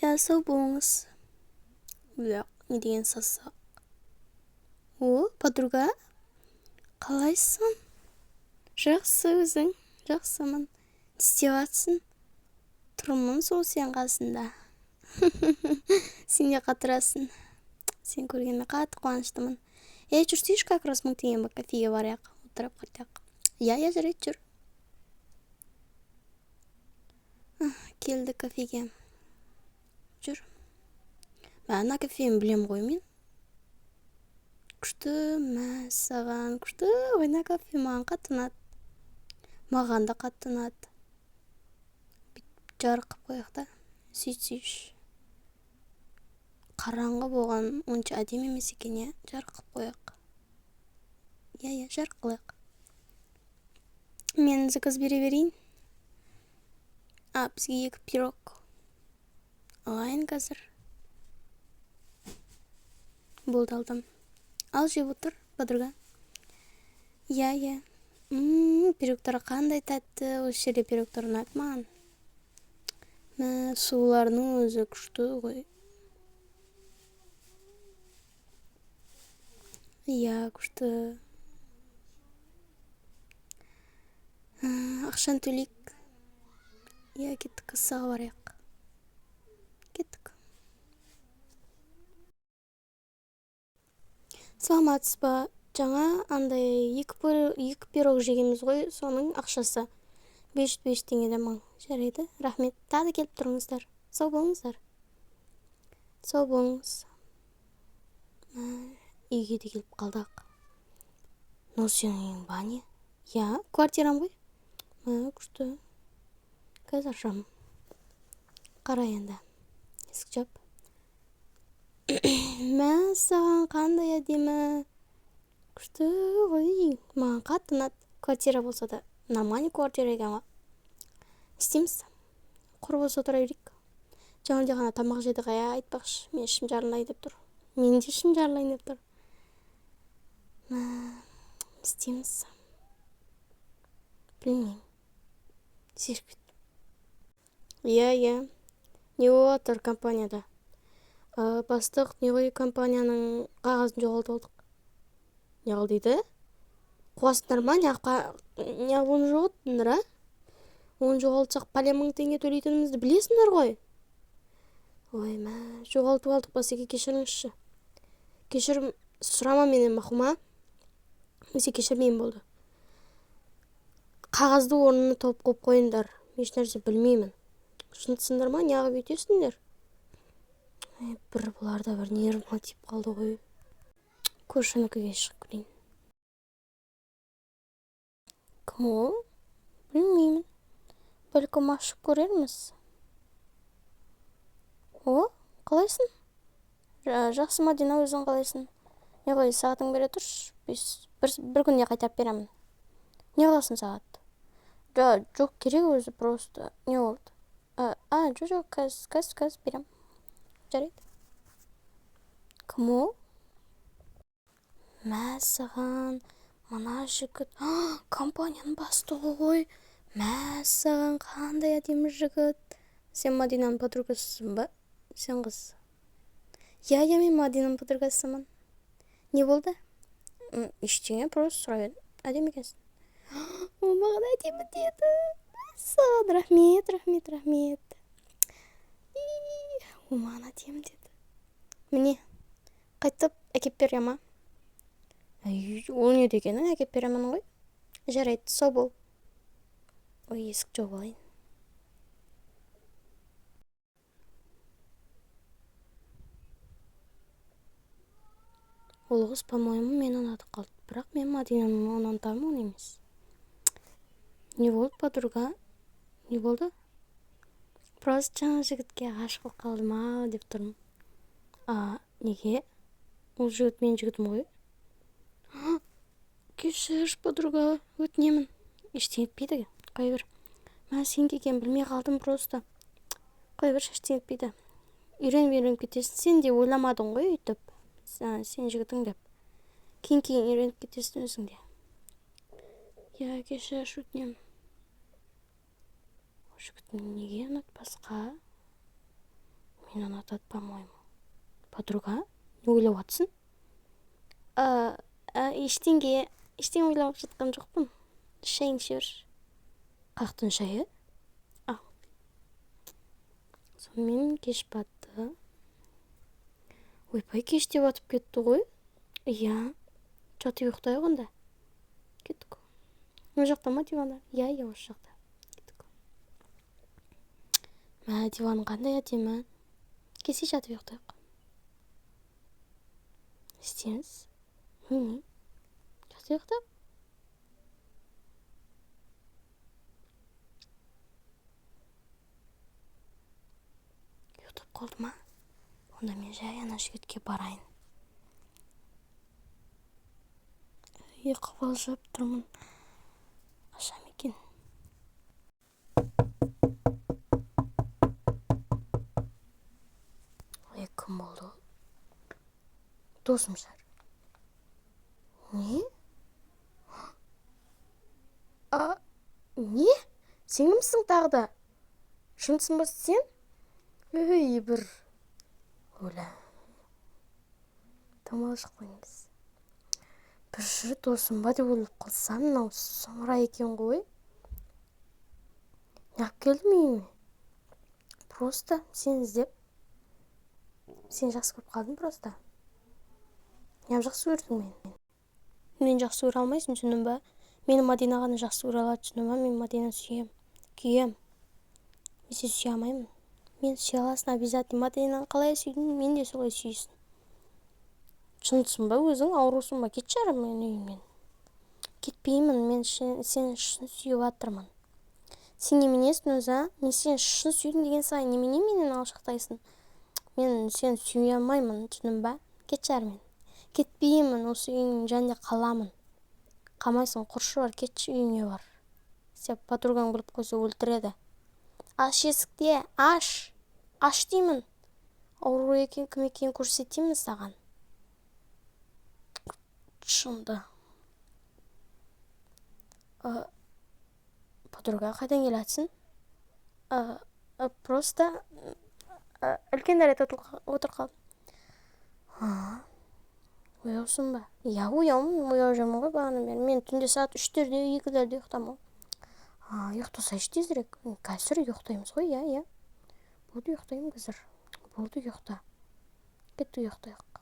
Я сау болыңыз. Не деген сасық. О, подруга, қалайсың? Жақсы өзің, жақсымын. Не істеп жатсың? Тұрмын сол сен қасында. Сен не қатырасың? Сен көргеніме қатты қуаныштымын. Жүрсейші, как раз 1000 теңге бар, кафеге барайық, отырып қайтайық. Я жарайды, жүр. Келді кафеге. Жүр. Ана кафені білем ғой мен. Күшті, мәссаған, күшті, ойна кафе маған қатты ұнады. Маған да қатты ұнады. Жарық қып қояқ та, сөйтсейші. Қараңғы болған онша әдемі емес екен, я, жарық қып қояқ. Я, жарық қылайық. Мен заказ бере берейін. Бізге 2 пирог. Алайын қазір. Болды, алдым. Ал, жеп отыр, подруга. Я. Пирогтар қандай тәтті, осы жерде пирогтар ұнайды маған. Суларының өзі күшті ғой. Я, күшті. Ақшан төлейік. Я, кеттік, кассаға барайық. Кеттік. Саламатсыз ба? Жаңа андай 2 пирог жегеміз ғой, соның ақшасы 500 теңгеден мың. Жарайды, рахмет. Тағы келіп тұрыңыздар. Сау болыңыздар. Сау болыңыз. Үйге де келіп қалдық. Но сенің үйің ба не? Я, квартирам ғой. Күшті. Қазір ашам. Қара енді. Есік жап. Мәссаған, қандай әдемі. Күшті ғой. Маған қатты ұнады. Квартира болса да, нормальный квартира екен ғой. Істейміз. Құр болса отыра берейік. Жаңа ғана тамақ жедік, айтпақшы. Мен ішім жарылайын деп тұр. Мен де ішім жарылайын деп тұр. Істейміз. Білмеймін. Серпет. Я. Не болып тұр компанияда? Бастық, не ғой компанияның қағазын жоғалтып алдық. Не қыл дейді? Қуасындар ма? Не оны жоғалттыңдар, а? Оны жоғалтсақ, пәле 1000 теңге төлейтінімізді білесіңдер ғой. Ой, жоғалтып алдық, басеке, кешіріңізші. Кешірім сұрама менен, мақұма. Месе кешірмеймін болды. Қағазды орнына топ қойып қойыңдар. Еш нәрсе білмеймін. Шынтысыңдар ма? Неғып өйтесіңдер? Бір бұларда бір нервыма тиіп қалды ғой. Көршінікіге шығып көрейін. Кім ол? Білмеймін. Бәлкім ашып көрерміз. О, қалайсың? Жақсы, Мадина, өзің қалайсың? Не ғой, сағатың бере тұрш? Бір күнде қайтап беремін. Не қаласың сағат? Жоқ, керек өзі, просто. Не болды? Жоқ, кәз берем. Жарайды. Кім ол? Мәссаған, мына жігіт. Компанияның бастығы ғой. Мәссаған, қандай әдемі жігіт. Сен Мадинаның подругасысың ба? Сен қыз. Я, мен Мадинаның подругасымын. Не болды? Ештеңе, просто сұрап едім. Әдемі екенсің. О, маған әдемі деді. Мәссаған, рахмет. О, маған әдемі деді. Міне, қайтып әкеп бере ма? Ол не дегенің, әкеп беремін ғой. Жарайды, сау бол. Ой, есік жауып алайын. Ол қыз, по-моему, мен ұнатып қалды. Бірақ мен Мадинаның ұнатамын емес. Не болды, подруга? Не болды? Просто жаңа жігітке ғашық болып қалдым ау деп тұрмын. Неге? Ол жігіт мен жігітім ғой. Кешірші, подруга, өтінемін. Ештеңе етпейді. Қой бір. Сен келген білмей қалдым просто. Қой бір, ештеңе етпейді. Үйреніп кетесің. Сен де ойламадың ғой өйтіп. Сен жігітің деп. Кейін үйреніп кетесің өзің де. Я, кешірші, өтінемін. Жігітім неге ұнатпасқа? Мені ұнатады, по-моему. Подруга, не ойлап жатсың? Ештеңе ойлап жатқан жоқпын. Шайың іше бер. Қаяқтың шайы? Сонымен кеш батты. Ойбай, кеш те батып кетті ғой. Иә, жатып ұйықтайық онда. Кеттік. Ол жақта ма дивандар? Иә, осы жақта. Кеттік. Мә, диван қандай әдемі. Келсе жатып ұйықтайық. İsteyiniz? Жатып ұйықтайық. Ұйықтап қалды ма? Онда мен жай ана жігітке барайын. Қабалжып тұрмын. Ашам екен. Кім болды? Досым шығар. Не? Не? Сен кімсің тағы да? Шынсың ба сен? Ой, бір оля. Тамақ шықпаймыз. Бір досым ба деп ойлап қалсам, мынау соңыра екен ғой. Неғып келдім үйіме? Просто сен іздеп. Сен жақсы көріп қалдым просто. Неғып жақсы көрдің мен? Мен жақсы көре алмайсың, түсіндің ба? Мені Мадина ғана жақсы көре алады, түсіндің ба? Мен Мадинаны сүйем. Күйем. Мен сені сүйе алмаймын. Мен сүйе аласың обязательно. Мадинаны қалай сүйдің, мен де солай сүйсін. Шынсың ба өзің, аурусың ба? Кетші ары мен үйімнен. Кетпеймін, мен сені шын сүйіп жатырмын. Сен неменесің өзі, а? Мен сені шын сүйдім деген сайын немене менен алшақтайсың? Мен сені сүйе алмаймын, түсіндің ба? Кетші ары мен. Кетпеймін, осы үйіңнің жанында қаламын. Қалмайсың, құршы бар, кетші үйіңе бар. Сен подругаң біліп қойса өлтіреді. Аш есікте, аш. Аш деймін. Ауру екен, кім екенін көрсетемін саған. Шынды. Подруга қайдан келатсың? Просто үлкендер отыр қалдым. Ояусың ба? Иә, ояу жүрмін ғой бағанадан бері. Мен түнде сағат 3-терде, 2-лерде ұйықтамын. Ұйықтасайшы тезірек. Қазір ұйықтаймыз ғой, иә. Болды, ұйықтаймын қазір. Болды, ұйықта. Кетті, ұйықтайық.